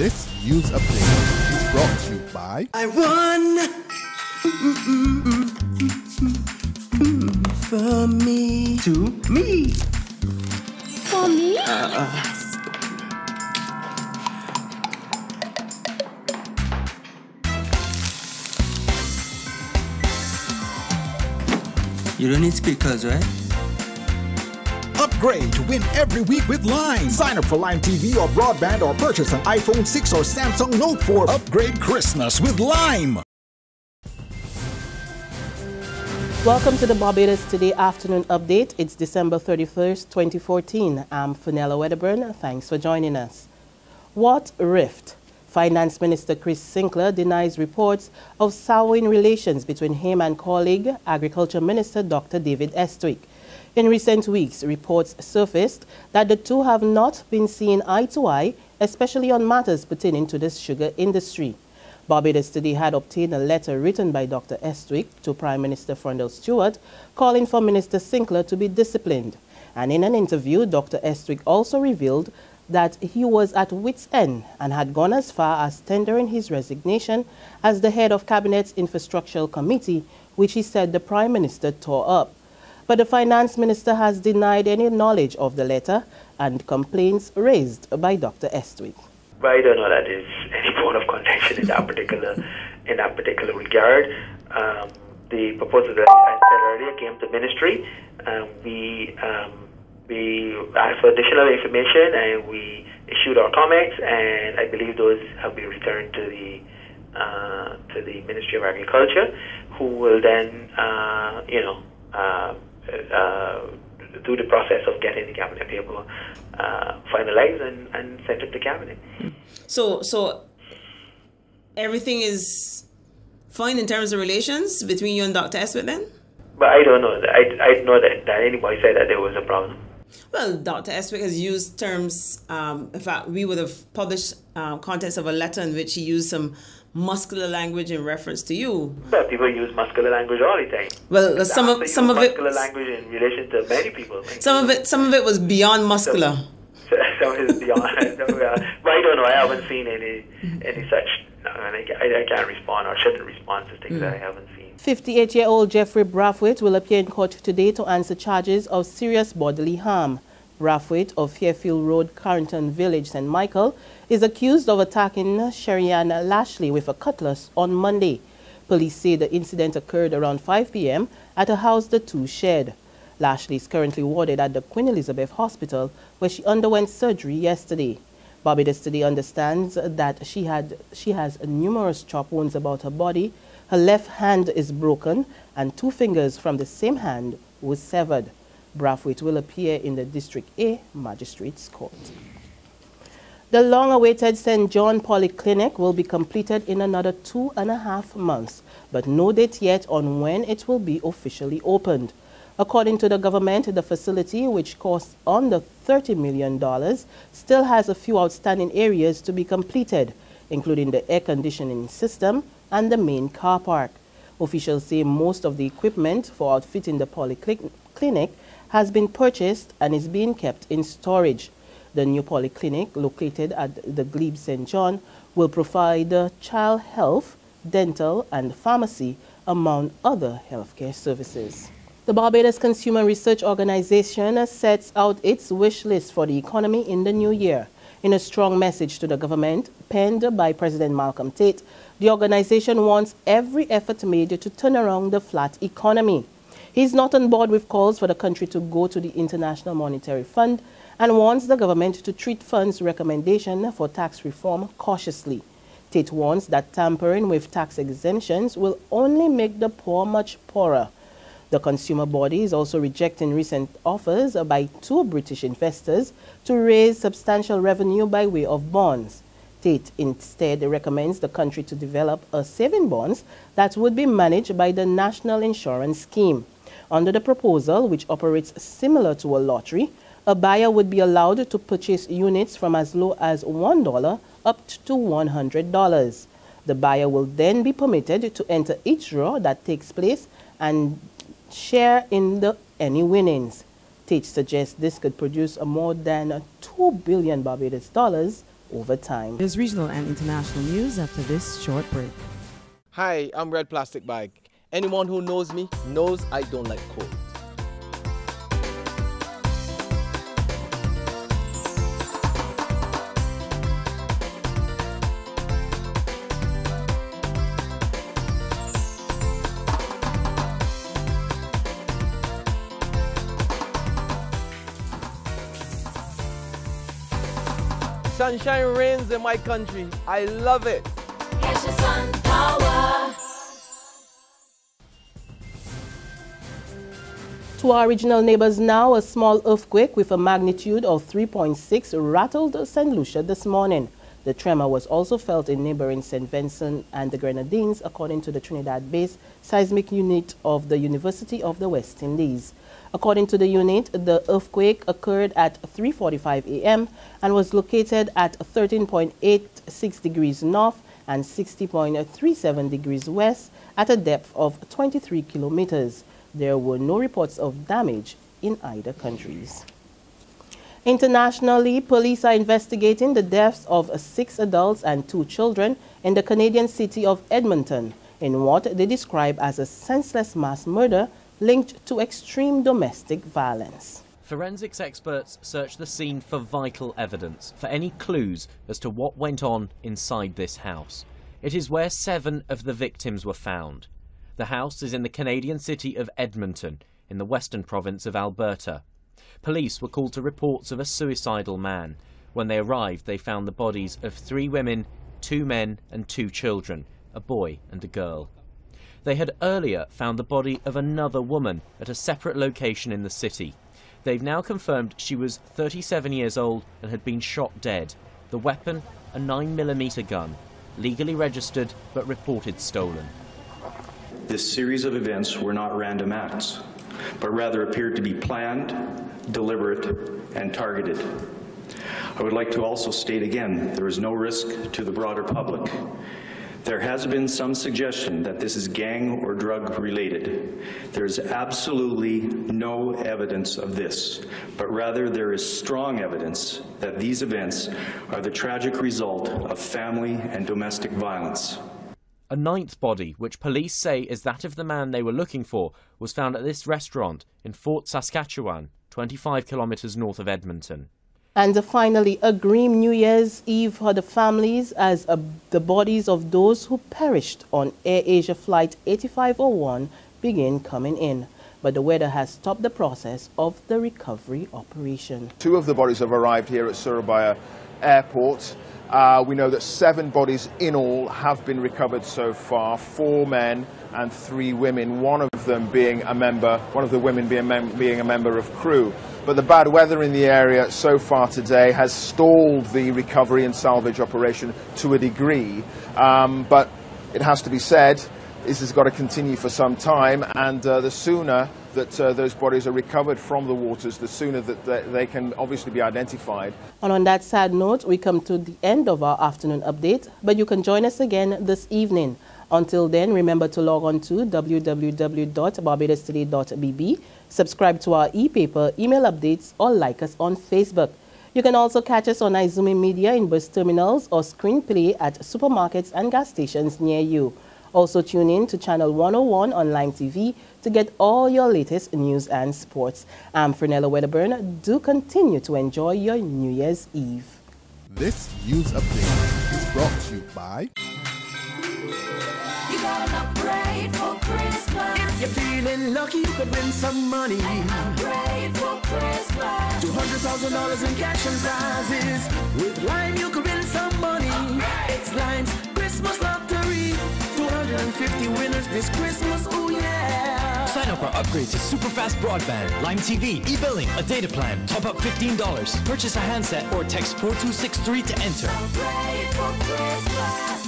This news update is brought to you by I won for me to me. For me? You don't need speakers, right? Upgrade to win every week with Lime. Sign up for Lime TV or broadband or purchase an iPhone 6 or Samsung Note 4. Upgrade Christmas with Lime. Welcome to the Barbados Today afternoon update. It's December 31st, 2014. I'm Fenella Wedderburn. Thanks for joining us. What rift? Finance Minister Chris Sinckler denies reports of souring relations between him and colleague, Agriculture Minister Dr. David Estwick. In recent weeks, reports surfaced that the two have not been seen eye to eye, especially on matters pertaining to the sugar industry. Barbados Today had obtained a letter written by Dr. Estwick to Prime Minister Frondell Stewart calling for Minister Sinckler to be disciplined. And in an interview, Dr. Estwick also revealed that he was at wit's end and had gone as far as tendering his resignation as the head of Cabinet's Infrastructural Committee, which he said the Prime Minister tore up. But the Finance Minister has denied any knowledge of the letter and complaints raised by Dr. Estwick. But I don't know that there's any point of contention in that particular regard. The proposal that I said earlier came to ministry. We asked for additional information and we issued our comments, and I believe those have been returned to the Ministry of Agriculture, who will then do the process of getting the cabinet paper finalized and sent it to cabinet. So everything is fine in terms of relations between you and Dr. Estwick then? But I don't know. I know that anybody said that there was a problem. Well, Dr. Estwick has used terms, in fact, we would have published contents of a letter in which he used some muscular language in reference to you. Well, people use muscular language all the time. Well, some of it muscular language in relation to many people. Some of it was beyond muscular. Some of it is beyond. But I don't know. I haven't seen any such. I can't respond or shouldn't respond to things that I haven't seen. 58-year-old Jeffrey Brathwaite will appear in court today to answer charges of serious bodily harm. Brathwaite of Fairfield Road, Carrington Village, St. Michael, is accused of attacking Sherrianne Lashley with a cutlass on Monday. Police say the incident occurred around 5 p.m. at a house the two shared. Lashley is currently warded at the Queen Elizabeth Hospital, where she underwent surgery yesterday. Barbados Today understands that she has numerous chop wounds about her body. Her left hand is broken and 2 fingers from the same hand was severed. Brathwaite will appear in the District A Magistrates Court. The long-awaited St. John Polyclinic will be completed in another 2.5 months, but no date yet on when it will be officially opened. According to the government, the facility, which costs under $30 million, still has a few outstanding areas to be completed, including the air conditioning system and the main car park. Officials say most of the equipment for outfitting the polyclinic has been purchased and is being kept in storage. The new polyclinic, located at the Glebe St. John, will provide child health, dental and pharmacy, among other healthcare services. The Barbados Consumer Research Organisation sets out its wish list for the economy in the new year. In a strong message to the government, penned by President Malcolm Tate, the organization wants every effort made to turn around the flat economy. He's not on board with calls for the country to go to the International Monetary Fund and wants the government to treat funds recommendation for tax reform cautiously. Tate warns that tampering with tax exemptions will only make the poor much poorer. The consumer body is also rejecting recent offers by 2 British investors to raise substantial revenue by way of bonds. Tate instead recommends the country to develop a saving bonds that would be managed by the National Insurance Scheme. Under the proposal, which operates similar to a lottery, a buyer would be allowed to purchase units from as low as $1 up to $100. The buyer will then be permitted to enter each draw that takes place and share in any winnings. Tate suggests this could produce more than $2 billion Barbados dollars over time. There's regional and international news after this short break. Hi, I'm Red Plastic Bag. Anyone who knows me knows I don't like cold. Sunshine reigns in my country. I love it. Get your sun power. To our regional neighbors now, a small earthquake with a magnitude of 3.6 rattled St. Lucia this morning. The tremor was also felt in neighboring St. Vincent and the Grenadines, according to the Trinidad-based seismic unit of the University of the West Indies. According to the unit, the earthquake occurred at 3:45 a.m. and was located at 13.86 degrees north and 60.37 degrees west at a depth of 23 kilometers. There were no reports of damage in either countries. Internationally, police are investigating the deaths of 6 adults and 2 children in the Canadian city of Edmonton in what they describe as a senseless mass murder linked to extreme domestic violence. Forensics experts searched the scene for vital evidence, for any clues as to what went on inside this house. It is where 7 of the victims were found. The house is in the Canadian city of Edmonton, in the western province of Alberta. Police were called to reports of a suicidal man. When they arrived, they found the bodies of 3 women, 2 men and 2 children, a boy and a girl. They had earlier found the body of another woman at a separate location in the city. They've now confirmed she was 37 years old and had been shot dead. The weapon, a 9mm gun, legally registered but reported stolen. This series of events were not random acts, but rather appeared to be planned, deliberate, and targeted. I would like to also state again, there is no risk to the broader public. There has been some suggestion that this is gang or drug related. There is absolutely no evidence of this, but rather there is strong evidence that these events are the tragic result of family and domestic violence. A 9th body, which police say is that of the man they were looking for, was found at this restaurant in Fort Saskatchewan, 25 kilometers north of Edmonton. And finally, a grim New Year's Eve for the families as the bodies of those who perished on Air Asia Flight 8501 begin coming in. But the weather has stopped the process of the recovery operation. 2 of the bodies have arrived here at Surabaya Airport. We know that 7 bodies in all have been recovered so far, 4 men and 3 women, one of the women being a member of crew. But the bad weather in the area so far today has stalled the recovery and salvage operation to a degree. But it has to be said, this has got to continue for some time, and the sooner that those bodies are recovered from the waters, the sooner that they can obviously be identified. And on that sad note, we come to the end of our afternoon update, but you can join us again this evening. Until then, remember to log on to www.barbadostoday.bb, subscribe to our e-paper, email updates, or like us on Facebook. You can also catch us on Izumi Media in bus terminals or screen play at supermarkets and gas stations near you. Also tune in to Channel 101 on Lime TV to get all your latest news and sports. I'm Fernella Wedderburn. Do continue to enjoy your New Year's Eve. This news update is brought to you by... You got an upgrade for Christmas. If you're feeling lucky, you could win some money. Upgrade for Christmas. $200,000 in cash and prizes. With Lime, you could win some money. It's Lime's Christmas lottery. 250 winners this Christmas, oh yeah! Sign up or upgrade to super fast broadband, Lime TV, e-billing, a data plan, top up $15, purchase a handset or text 4263 to enter. Upgrade for Christmas.